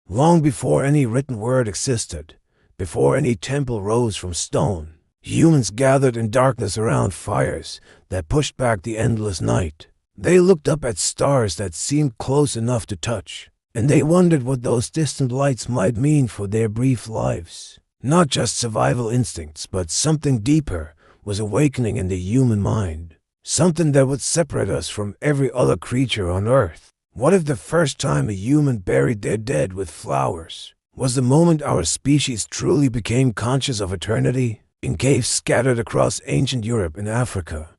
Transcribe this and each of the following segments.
Long before any written word existed, before any temple rose from stone, humans gathered in darkness around fires that pushed back the endless night. They looked up at stars that seemed close enough to touch, and they wondered what those distant lights might mean for their brief lives. Not just survival instincts, but something deeper was awakening in the human mind. Something that would separate us from every other creature on Earth. What if the first time a human buried their dead with flowers was the moment our species truly became conscious of eternity? In caves scattered across ancient Europe and Africa,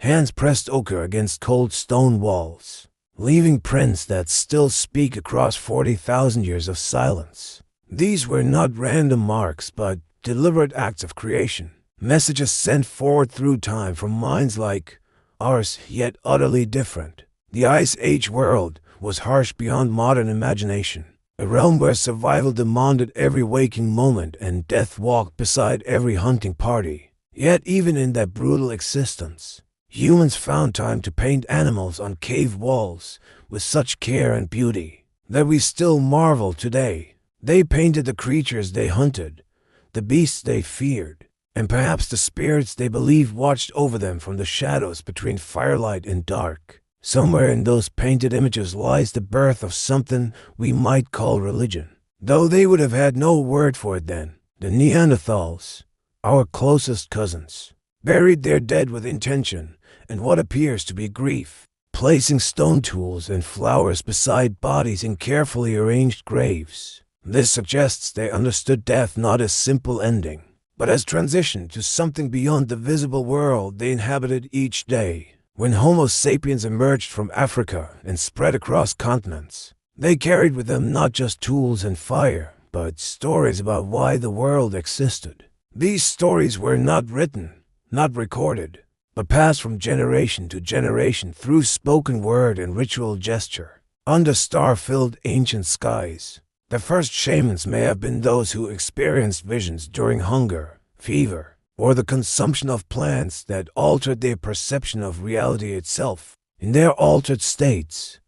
hands pressed ochre against cold stone walls, leaving prints that still speak across 40,000 years of silence. These were not random marks, but deliberate acts of creation. Messages sent forward through time from minds like ours, yet utterly different. The Ice Age world was harsh beyond modern imagination, a realm where survival demanded every waking moment and death walked beside every hunting party. Yet even in that brutal existence, humans found time to paint animals on cave walls with such care and beauty that we still marvel today. They painted the creatures they hunted, the beasts they feared, and perhaps the spirits they believed watched over them from the shadows between firelight and dark. Somewhere in those painted images lies the birth of something we might call religion, though they would have had no word for it then. The Neanderthals, our closest cousins, buried their dead with intention and what appears to be grief, placing stone tools and flowers beside bodies in carefully arranged graves. This suggests they understood death not as simple ending, but as transition to something beyond the visible world they inhabited each day. When Homo sapiens emerged from Africa and spread across continents, they carried with them not just tools and fire, but stories about why the world existed. These stories were not written, not recorded, but passed from generation to generation through spoken word and ritual gesture. Under star-filled ancient skies, the first shamans may have been those who experienced visions during hunger, fever, or the consumption of plants that altered their perception of reality itself. In their altered states,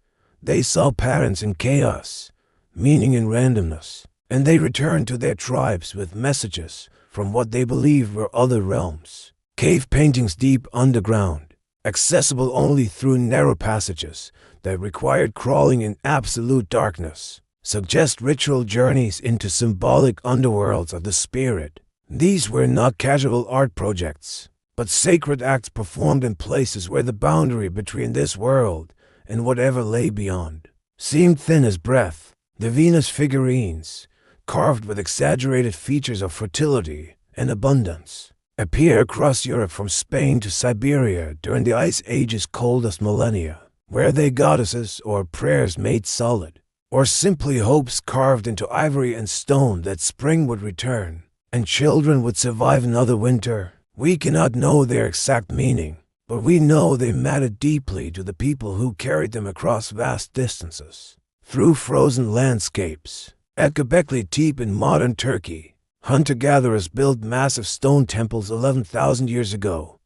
they saw patterns in chaos, meaning in randomness, and they returned to their tribes with messages from what they believed were other realms. Cave paintings deep underground, accessible only through narrow passages that required crawling in absolute darkness, suggest ritual journeys into symbolic underworlds of the spirit. These were not casual art projects, but sacred acts performed in places where the boundary between this world and whatever lay beyond seemed thin as breath. The Venus figurines, carved with exaggerated features of fertility and abundance, appear across Europe from Spain to Siberia during the Ice Age's coldest millennia. Were they goddesses or prayers made solid, or simply hopes carved into ivory and stone that spring would return and children would survive another winter? We cannot know their exact meaning, but we know they mattered deeply to the people who carried them across vast distances. Through frozen landscapes, at Göbekli Tepe in modern Turkey, hunter-gatherers built massive stone temples 11,000 years ago,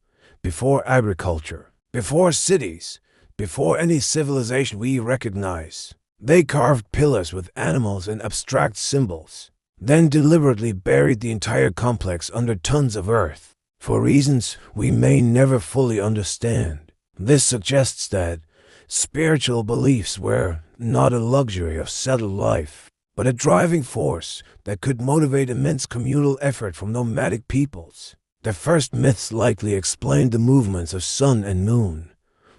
before agriculture, before cities, before any civilization we recognize. They carved pillars with animals and abstract symbols, then deliberately buried the entire complex under tons of earth, for reasons we may never fully understand. This suggests that spiritual beliefs were not a luxury of settled life, but a driving force that could motivate immense communal effort from nomadic peoples. The first myths likely explained the movements of sun and moon,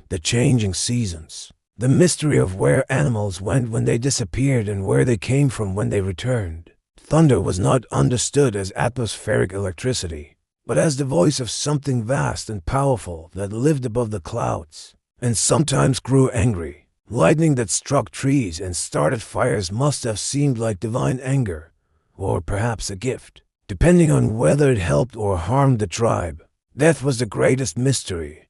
the changing seasons, the mystery of where animals went when they disappeared and where they came from when they returned. Thunder was not understood as atmospheric electricity, but as the voice of something vast and powerful that lived above the clouds, and sometimes grew angry. Lightning that struck trees and started fires must have seemed like divine anger, or perhaps a gift, depending on whether it helped or harmed the tribe. Death was the greatest mystery,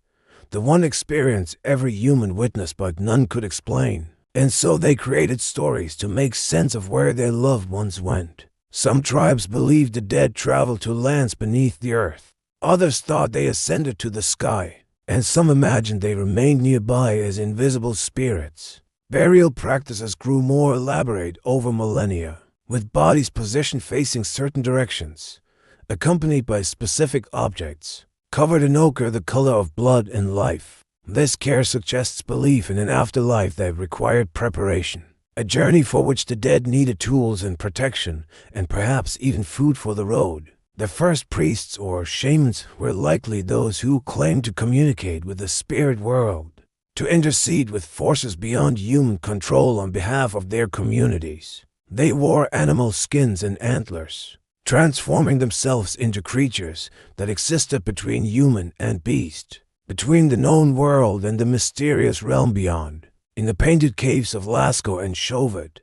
the one experience every human witnessed but none could explain, and so they created stories to make sense of where their loved ones went. Some tribes believed the dead traveled to lands beneath the earth. Others thought they ascended to the sky, and some imagined they remained nearby as invisible spirits. Burial practices grew more elaborate over millennia, with bodies positioned facing certain directions, accompanied by specific objects, covered in ochre, the color of blood and life. This care suggests belief in an afterlife that required preparation, a journey for which the dead needed tools and protection, and perhaps even food for the road. The first priests or shamans were likely those who claimed to communicate with the spirit world, to intercede with forces beyond human control on behalf of their communities. They wore animal skins and antlers, transforming themselves into creatures that existed between human and beast, between the known world and the mysterious realm beyond. In the painted caves of Lascaux and Chauvet,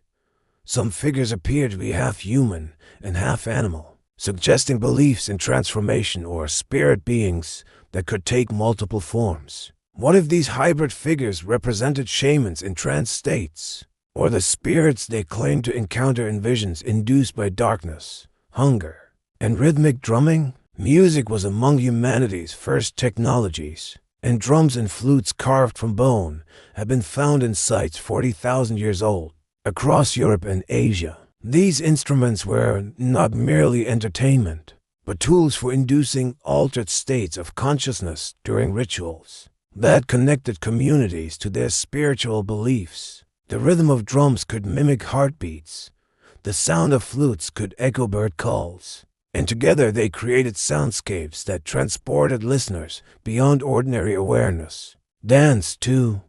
some figures appear to be half human and half animal, suggesting beliefs in transformation or spirit beings that could take multiple forms. What if these hybrid figures represented shamans in trance states, or the spirits they claimed to encounter in visions induced by darkness, hunger, and rhythmic drumming? Music was among humanity's first technologies, and drums and flutes carved from bone have been found in sites 40,000 years old across Europe and Asia. These instruments were not merely entertainment, but tools for inducing altered states of consciousness during rituals that connected communities to their spiritual beliefs. The rhythm of drums could mimic heartbeats, the sound of flutes could echo bird calls, and together they created soundscapes that transported listeners beyond ordinary awareness. Dance, too,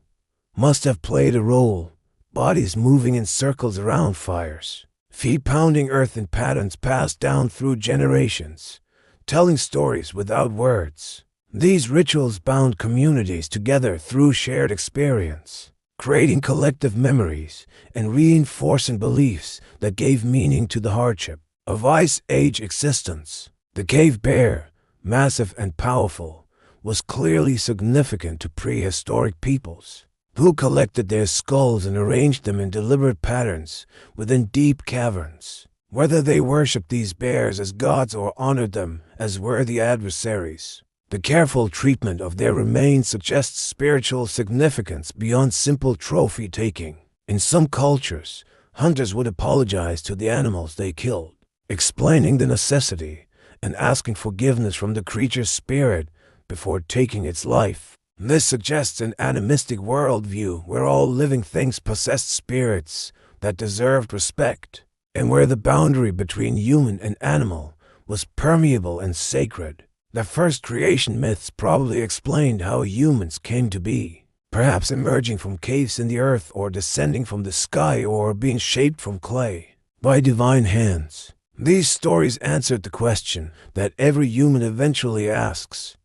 must have played a role, bodies moving in circles around fires, feet pounding earth in patterns passed down through generations, telling stories without words. These rituals bound communities together through shared experience, creating collective memories and reinforcing beliefs that gave meaning to the hardship of Ice Age existence. The cave bear, massive and powerful, was clearly significant to prehistoric peoples, who collected their skulls and arranged them in deliberate patterns within deep caverns. Whether they worshipped these bears as gods or honored them as worthy adversaries, the careful treatment of their remains suggests spiritual significance beyond simple trophy-taking. In some cultures, hunters would apologize to the animals they killed, explaining the necessity and asking forgiveness from the creature's spirit before taking its life. This suggests an animistic worldview where all living things possessed spirits that deserved respect, and where the boundary between human and animal was permeable and sacred. The first creation myths probably explained how humans came to be, perhaps emerging from caves in the earth or descending from the sky or being shaped from clay by divine hands. These stories answered the question that every human eventually asks: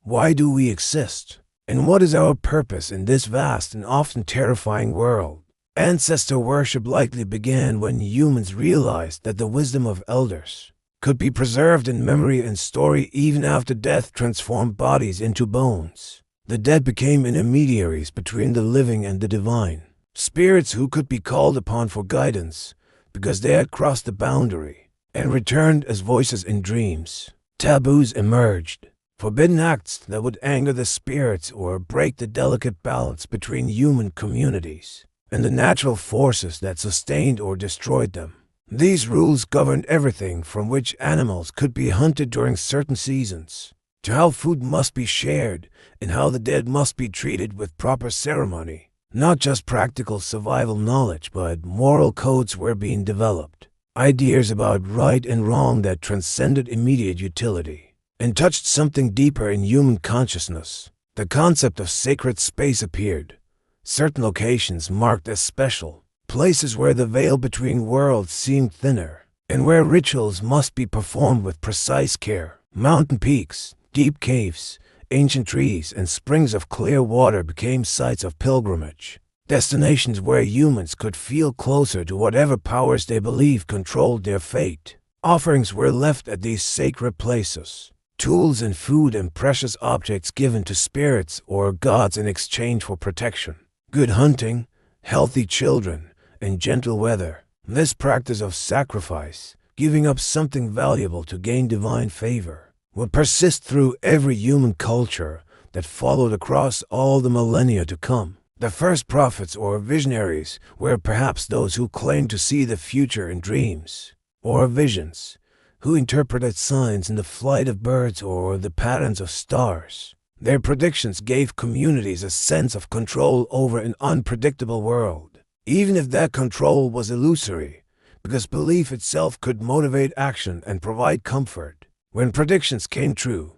why do we exist? And what is our purpose in this vast and often terrifying world? Ancestor worship likely began when humans realized that the wisdom of elders could be preserved in memory and story even after death transformed bodies into bones. The dead became intermediaries between the living and the divine, spirits who could be called upon for guidance because they had crossed the boundary and returned as voices in dreams. Taboos emerged, forbidden acts that would anger the spirits or break the delicate balance between human communities and the natural forces that sustained or destroyed them. These rules governed everything from which animals could be hunted during certain seasons, to how food must be shared and how the dead must be treated with proper ceremony. Not just practical survival knowledge, but moral codes were being developed, ideas about right and wrong that transcended immediate utility and touched something deeper in human consciousness. The concept of sacred space appeared, certain locations marked as special, places where the veil between worlds seemed thinner, and where rituals must be performed with precise care. Mountain peaks, deep caves, ancient trees, and springs of clear water became sites of pilgrimage, destinations where humans could feel closer to whatever powers they believed controlled their fate. Offerings were left at these sacred places, tools and food and precious objects given to spirits or gods in exchange for protection, good hunting, healthy children, and gentle weather. This practice of sacrifice, giving up something valuable to gain divine favor, will persist through every human culture that followed across all the millennia to come. The first prophets or visionaries were perhaps those who claimed to see the future in dreams or visions, who interpreted signs in the flight of birds or the patterns of stars. Their predictions gave communities a sense of control over an unpredictable world, even if that control was illusory, because belief itself could motivate action and provide comfort. When predictions came true,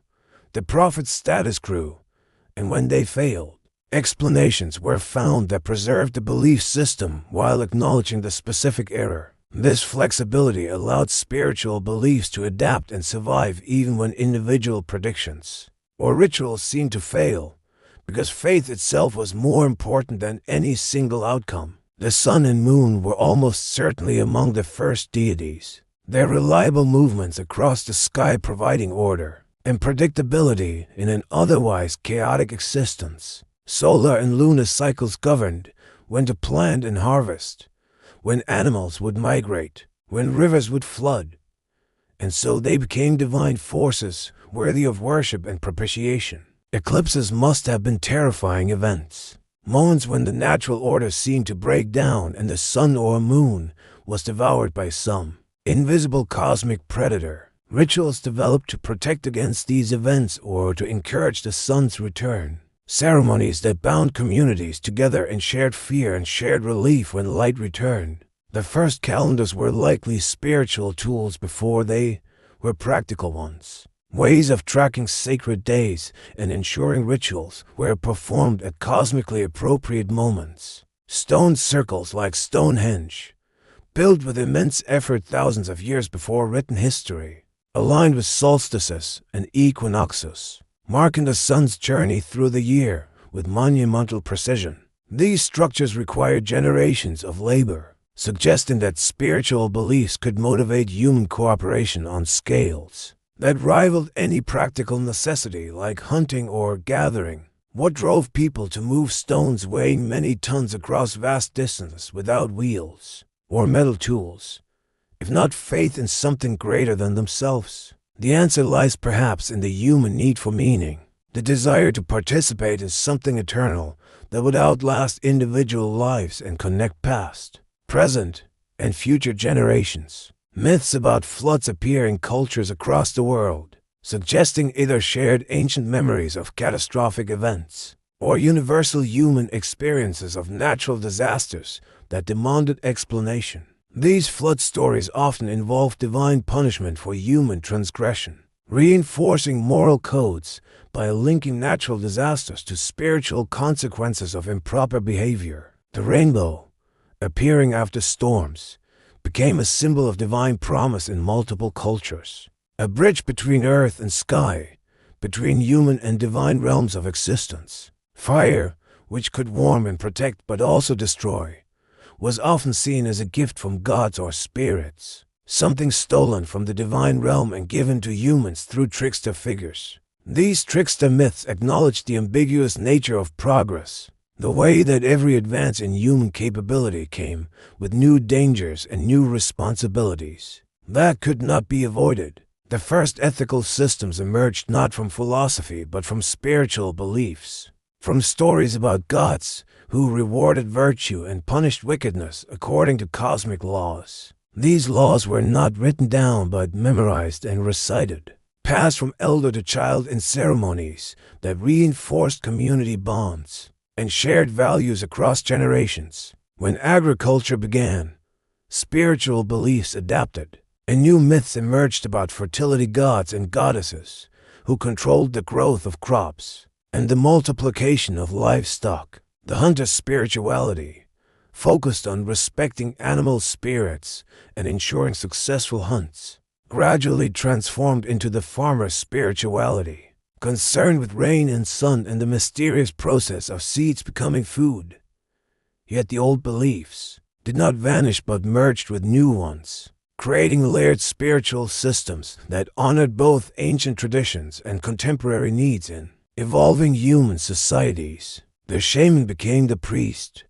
the prophets' status grew, and when they failed, explanations were found that preserved the belief system while acknowledging the specific error. This flexibility allowed spiritual beliefs to adapt and survive even when individual predictions or rituals seemed to fail, because faith itself was more important than any single outcome. The sun and moon were almost certainly among the first deities, their reliable movements across the sky providing order and predictability in an otherwise chaotic existence. Solar and lunar cycles governed when to plant and harvest, when animals would migrate, when rivers would flood, and so they became divine forces worthy of worship and propitiation. Eclipses must have been terrifying events, moments when the natural order seemed to break down and the sun or moon was devoured by some invisible cosmic predator. Rituals developed to protect against these events or to encourage the sun's return. Ceremonies that bound communities together in shared fear and shared relief when light returned. The first calendars were likely spiritual tools before they were practical ones. Ways of tracking sacred days and ensuring rituals were performed at cosmically appropriate moments. Stone circles like Stonehenge, built with immense effort thousands of years before written history, aligned with solstices and equinoxes, marking the sun's journey through the year with monumental precision. These structures required generations of labor, suggesting that spiritual beliefs could motivate human cooperation on scales that rivaled any practical necessity like hunting or gathering. What drove people to move stones weighing many tons across vast distances without wheels or metal tools, if not faith in something greater than themselves? The answer lies perhaps in the human need for meaning, the desire to participate in something eternal that would outlast individual lives and connect past, present, and future generations. Myths about floods appear in cultures across the world, suggesting either shared ancient memories of catastrophic events or universal human experiences of natural disasters that demanded explanation. These flood stories often involve divine punishment for human transgression, reinforcing moral codes by linking natural disasters to spiritual consequences of improper behavior. The rainbow, appearing after storms, became a symbol of divine promise in multiple cultures, a bridge between earth and sky, between human and divine realms of existence. Fire, which could warm and protect but also destroy, was often seen as a gift from gods or spirits, something stolen from the divine realm and given to humans through trickster figures. These trickster myths acknowledged the ambiguous nature of progress, the way that every advance in human capability came with new dangers and new responsibilities that could not be avoided. The first ethical systems emerged not from philosophy but from spiritual beliefs, from stories about gods who rewarded virtue and punished wickedness according to cosmic laws. These laws were not written down but memorized and recited, passed from elder to child in ceremonies that reinforced community bonds and shared values across generations. When agriculture began, spiritual beliefs adapted, and new myths emerged about fertility gods and goddesses who controlled the growth of crops and the multiplication of livestock. The hunter's spirituality focused on respecting animal spirits and ensuring successful hunts, gradually transformed into the farmer's spirituality, concerned with rain and sun and the mysterious process of seeds becoming food. Yet the old beliefs did not vanish but merged with new ones, creating layered spiritual systems that honored both ancient traditions and contemporary needs in evolving human societies. The shaman became the priest,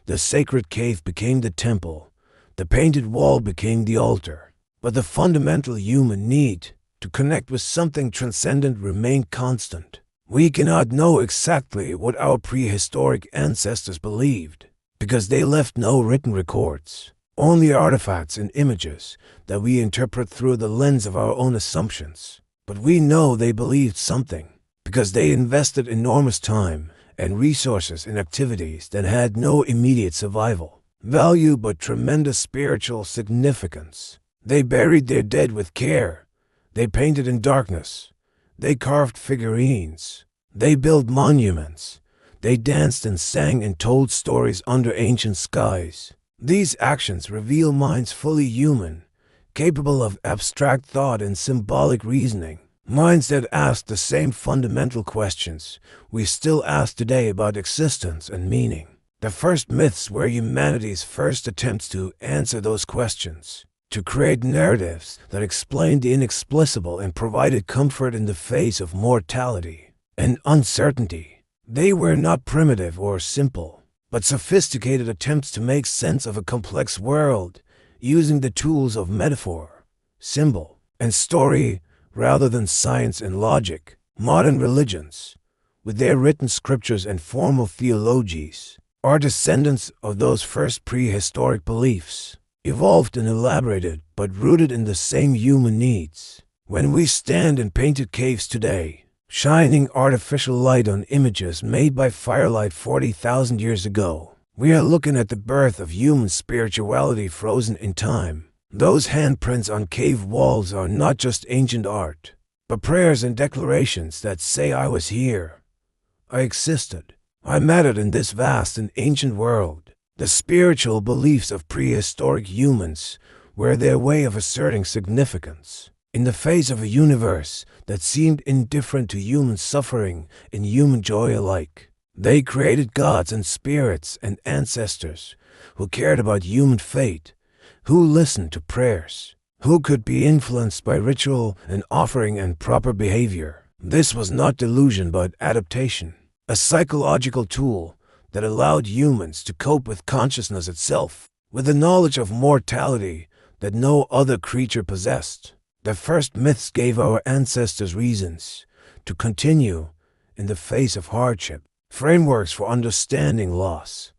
the sacred cave became the temple, the painted wall became the altar, but the fundamental human need to connect with something transcendent remained constant. We cannot know exactly what our prehistoric ancestors believed, because they left no written records, only artifacts and images that we interpret through the lens of our own assumptions. But we know they believed something, because they invested enormous time and resources in activities that had no immediate survival value but tremendous spiritual significance. They buried their dead with care. They painted in darkness. They carved figurines. They built monuments. They danced and sang and told stories under ancient skies. These actions reveal minds fully human, capable of abstract thought and symbolic reasoning. Minds that ask the same fundamental questions we still ask today about existence and meaning. The first myths were humanity's first attempts to answer those questions, to create narratives that explained the inexplicable and provided comfort in the face of mortality and uncertainty. They were not primitive or simple, but sophisticated attempts to make sense of a complex world, using the tools of metaphor, symbol, and story rather than science and logic. Modern religions, with their written scriptures and formal theologies, are descendants of those first prehistoric beliefs, evolved and elaborated but rooted in the same human needs. When we stand in painted caves today, shining artificial light on images made by firelight 40,000 years ago, we are looking at the birth of human spirituality frozen in time. Those handprints on cave walls are not just ancient art, but prayers and declarations that say I was here. I existed. I mattered in this vast and ancient world. The spiritual beliefs of prehistoric humans were their way of asserting significance in the face of a universe that seemed indifferent to human suffering and human joy alike. They created gods and spirits and ancestors who cared about human fate, who listened to prayers, who could be influenced by ritual and offering and proper behavior. This was not delusion but adaptation, a psychological tool that allowed humans to cope with consciousness itself, with the knowledge of mortality that no other creature possessed. The first myths gave our ancestors reasons to continue in the face of hardship, frameworks for understanding loss,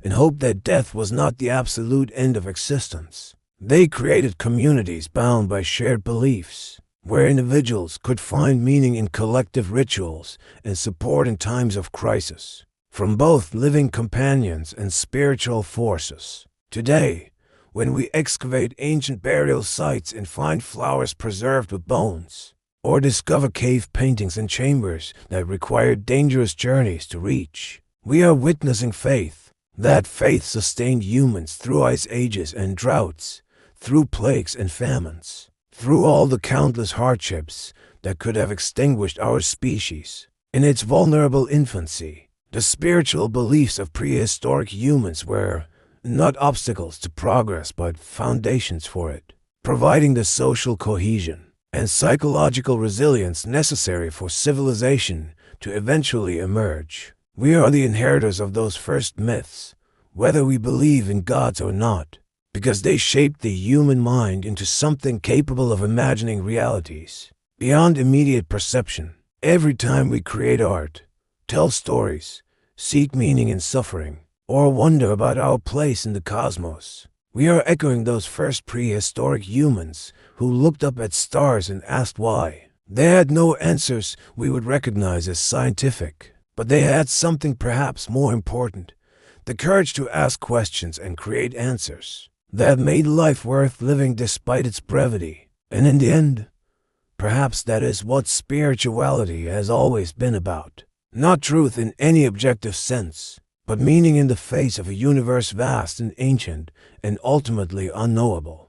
and hope that death was not the absolute end of existence. They created communities bound by shared beliefs, where individuals could find meaning in collective rituals and support in times of crisis, from both living companions and spiritual forces. Today, when we excavate ancient burial sites and find flowers preserved with bones, or discover cave paintings in chambers that required dangerous journeys to reach, we are witnessing faith. That faith sustained humans through ice ages and droughts, through plagues and famines, through all the countless hardships that could have extinguished our species. In its vulnerable infancy, the spiritual beliefs of prehistoric humans were not obstacles to progress but foundations for it, providing the social cohesion and psychological resilience necessary for civilization to eventually emerge. We are the inheritors of those first myths, whether we believe in gods or not, because they shaped the human mind into something capable of imagining realities beyond immediate perception. Every time we create art, tell stories, seek meaning in suffering, or wonder about our place in the cosmos, we are echoing those first prehistoric humans who looked up at stars and asked why. They had no answers we would recognize as scientific, but they had something perhaps more important, the courage to ask questions and create answers that made life worth living despite its brevity. And in the end, perhaps that is what spirituality has always been about. Not truth in any objective sense, but meaning in the face of a universe vast and ancient and ultimately unknowable.